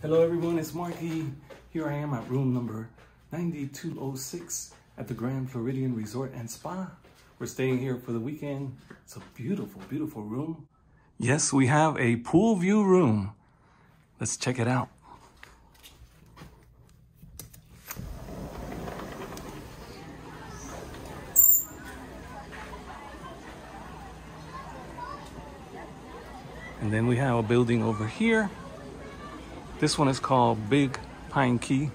Hello everyone, it's Marky. Here I am at room number 9206 at the Grand Floridian Resort and Spa. We're staying here for the weekend. It's a beautiful, beautiful room. Yes, we have a pool view room. Let's check it out. And then we have a building over here. This one is called Big Pine Key,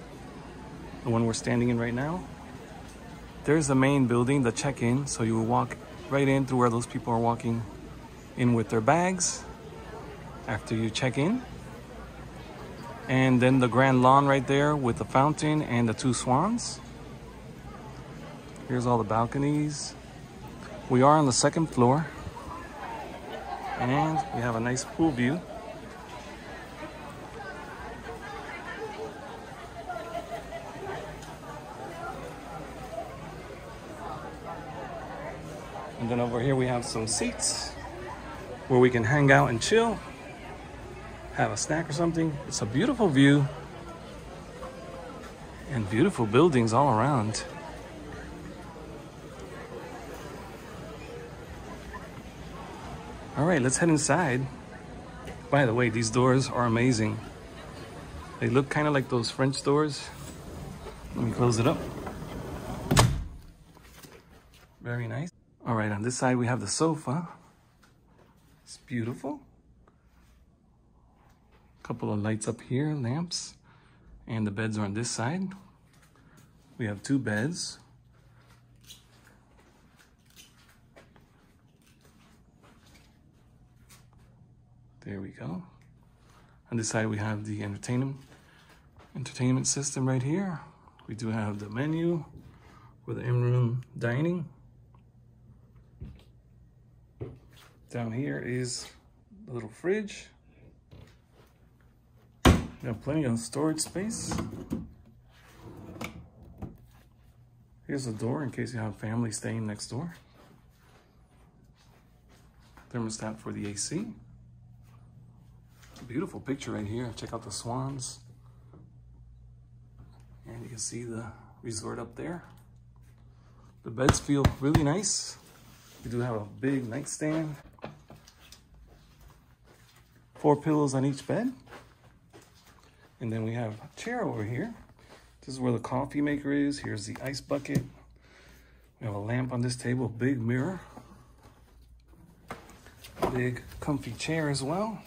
the one we're standing in right now. There's the main building, the check-in, so you will walk right in through where those people are walking in with their bags after you check in. And then the grand lawn right there with the fountain and the two swans. Here's all the balconies. We are on the second floor, and we have a nice pool view. And then over here we have some seats where we can hang out and chill, have a snack or something. It's a beautiful view and beautiful buildings all around. All right, let's head inside. By the way, these doors are amazing. They look kind of like those French doors. Let me close it up. Very nice. All right, on this side we have the sofa. It's beautiful. A couple of lights up here, lamps. And the beds are on this side. We have two beds. There we go. On this side we have the entertainment system right here. We do have the menu for the in-room dining. Down here is a little fridge. We have plenty of storage space. Here's a door in case you have family staying next door. Thermostat for the AC. Beautiful picture right here. Check out the swans. And you can see the resort up there. The beds feel really nice. We do have a big nightstand. 4 pillows on each bed. And then we have a chair over here. This is where the coffee maker is. Here's the ice bucket. We have a lamp on this table, big mirror. Big comfy chair as well,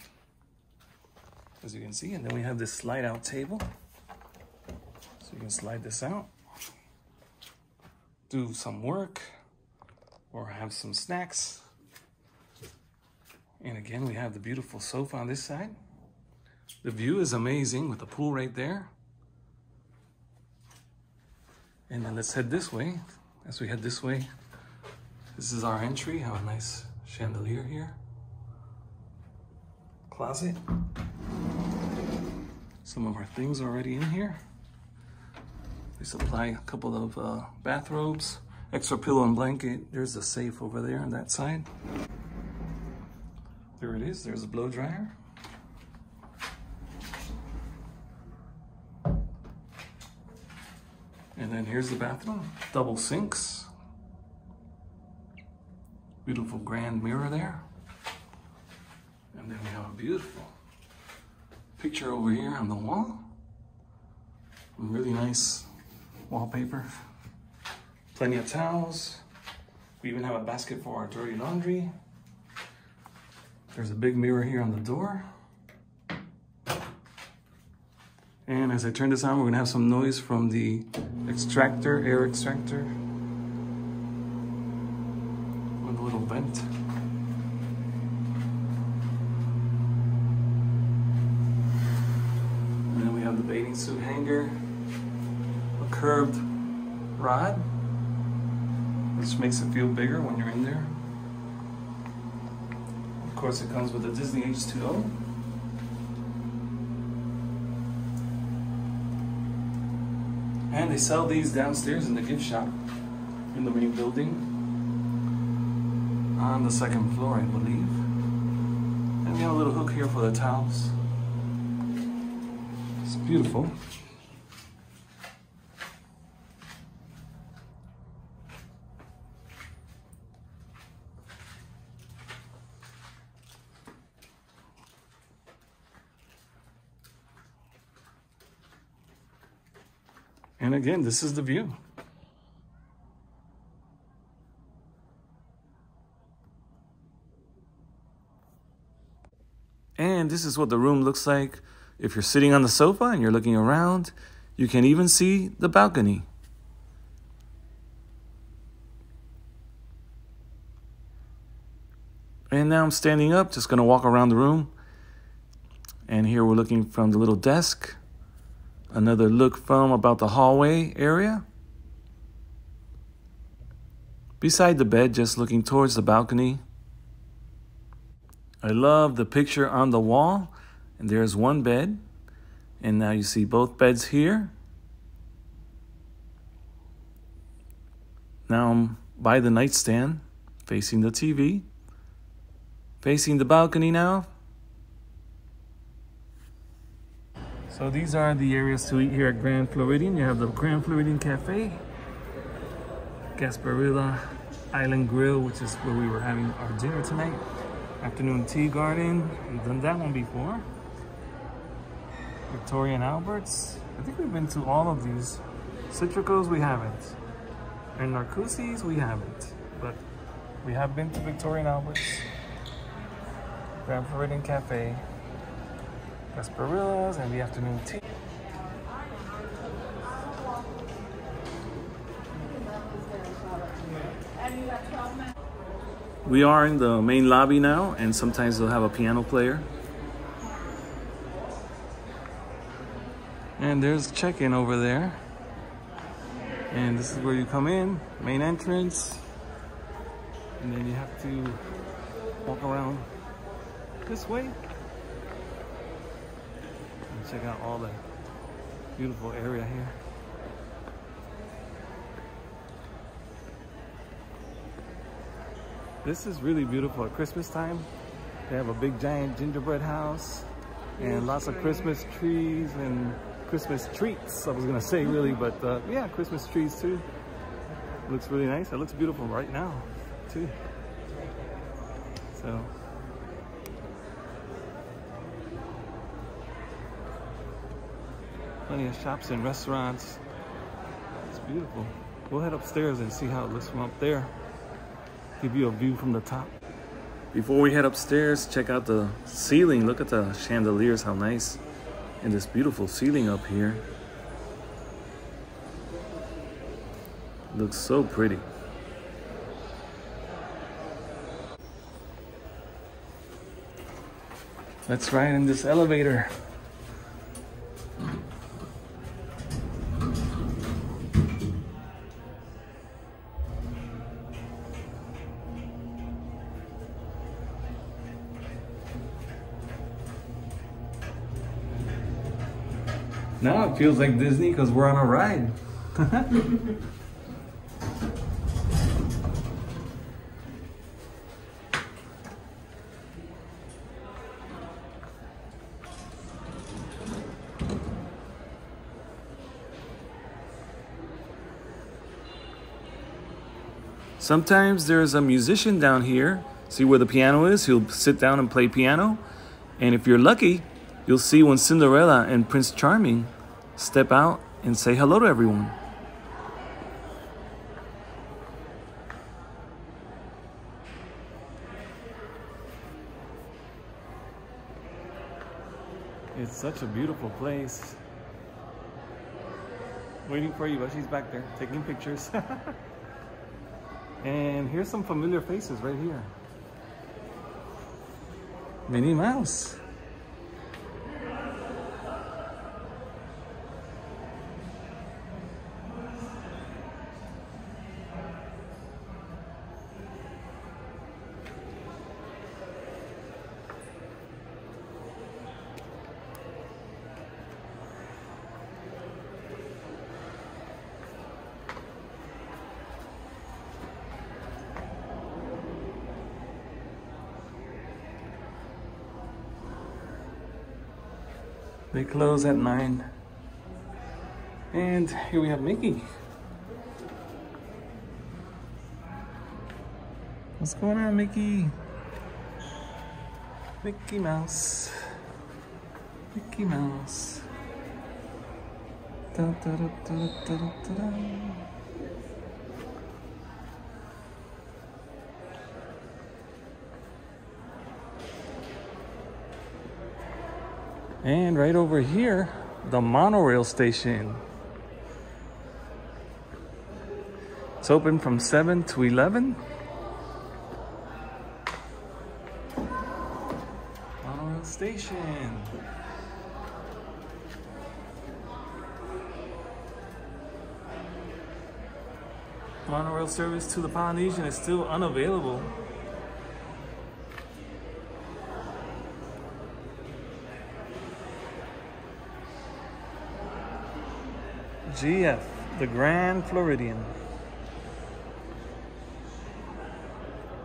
as you can see. And then we have this slide out table. So you can slide this out, do some work, or have some snacks. And again, we have the beautiful sofa on this side. The view is amazing with the pool right there. And then let's head this way. As we head this way, this is our entry. Have a nice chandelier here. Closet. Some of our things are already in here. They supply a couple of bathrobes, extra pillow and blanket. There's a safe over there on that side. There it is, there's a blow dryer. And then here's the bathroom, double sinks. Beautiful grand mirror there. And then we have a beautiful picture over here on the wall. Really nice wallpaper. Plenty of towels. We even have a basket for our dirty laundry. There's a big mirror here on the door. And as I turn this on, we're gonna have some noise from the extractor, air extractor. With a little vent. And then we have the bathing suit hanger, a curved rod, which makes it feel bigger when you're in there. Of course, it comes with a Disney H2O. And they sell these downstairs in the gift shop in the main building on the second floor, I believe. And we have a little hook here for the towels. beautiful. And again, this is the view. And this is what the room looks like. If you're sitting on the sofa and you're looking around, you can even see the balcony. And now I'm standing up, just gonna walk around the room. And here we're looking from the little desk. Another look from about the hallway area. Beside the bed, just looking towards the balcony. I love the picture on the wall. And there's one bed. And now you see both beds here. Now I'm by the nightstand, facing the TV. Facing the balcony now. So these are the areas to eat here at Grand Floridian. You have the Grand Floridian Cafe, Gasparilla Island Grill, which is where we were having our dinner tonight. Afternoon Tea Garden, we've done that one before. Victoria and Albert's, I think we've been to all of these. Citrico's we haven't. And Narcoossee's we haven't. But we have been to Victoria and Albert's, Grand Floridian Cafe, Gasparilla's, and the afternoon tea. We are in the main lobby now, and sometimes they'll have a piano player. And there's check-in over there. And this is where you come in, main entrance. And then you have to walk around this way. And check out all the beautiful area here. This is really beautiful at Christmas time. They have a big giant gingerbread house and lots of Christmas trees and Christmas treats, I was gonna say really, but yeah, Christmas trees too. Looks really nice. It looks beautiful right now too. So plenty of shops and restaurants. It's beautiful. We'll head upstairs and see how it looks from up there. Give you a view from the top. Before we head upstairs, check out the ceiling. Look at the chandeliers, how nice. And this beautiful ceiling up here. Looks so pretty. Let's ride in this elevator. Now it feels like Disney because we're on a ride. Sometimes there's a musician down here. See where the piano is? He'll sit down and play piano. And if you're lucky, you'll see when Cinderella and Prince Charming step out and say hello to everyone. It's such a beautiful place. Waiting for you, but she's back there taking pictures. And here's some familiar faces right here. Minnie Mouse. They close at 9. And here we have Mickey. What's going on, Mickey? Mickey Mouse. Mickey Mouse. Da, da, da, da, da, da, da. And right over here, the monorail station. It's open from 7 to 11. Monorail station. Monorail service to the Polynesian is still unavailable. GF, the Grand Floridian.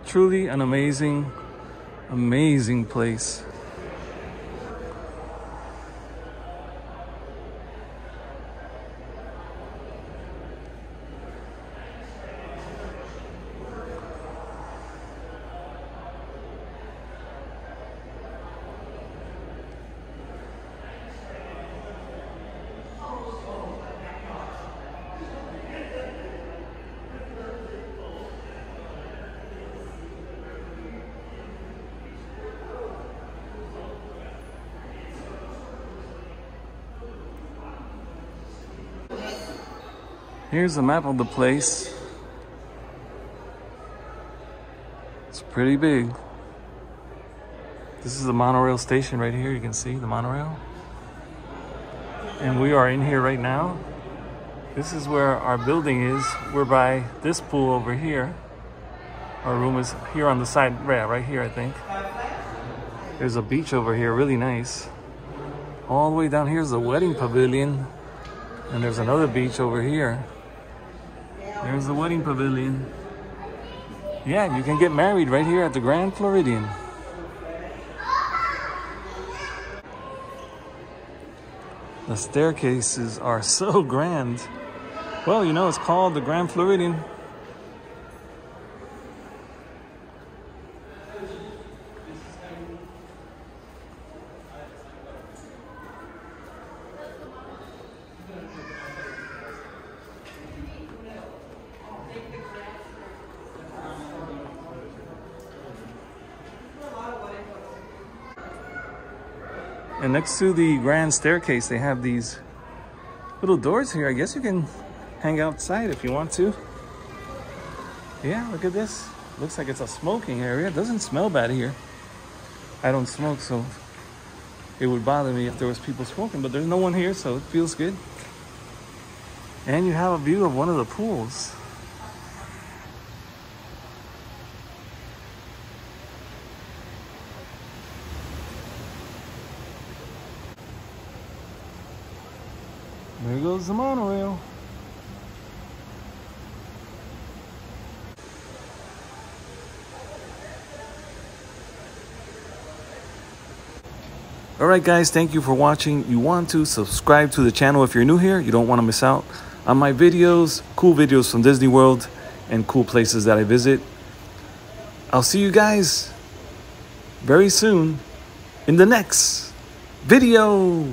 Truly an amazing, amazing place. Here's a map of the place. It's pretty big. This is the monorail station right here. You can see the monorail. And we are in here right now. This is where our building is. We're by this pool over here. Our room is here on the side, right here, I think. There's a beach over here, really nice. All the way down here is the wedding pavilion. And there's another beach over here. There's the wedding pavilion. Yeah, you can get married right here at the Grand Floridian. The staircases are so grand. Well, you know, it's called the Grand Floridian. And next to the grand staircase, they have these little doors here. I guess you can hang outside if you want to. Yeah, look at this. Looks like it's a smoking area. It doesn't smell bad here. I don't smoke, so it would bother me if there was people smoking, but there's no one here, so it feels good. And you have a view of one of the pools. There goes the monorail. Alright guys, thank you for watching. You want to subscribe to the channel if you're new here. You don't want to miss out on my videos, cool videos from Disney World, and cool places that I visit. I'll see you guys very soon in the next video.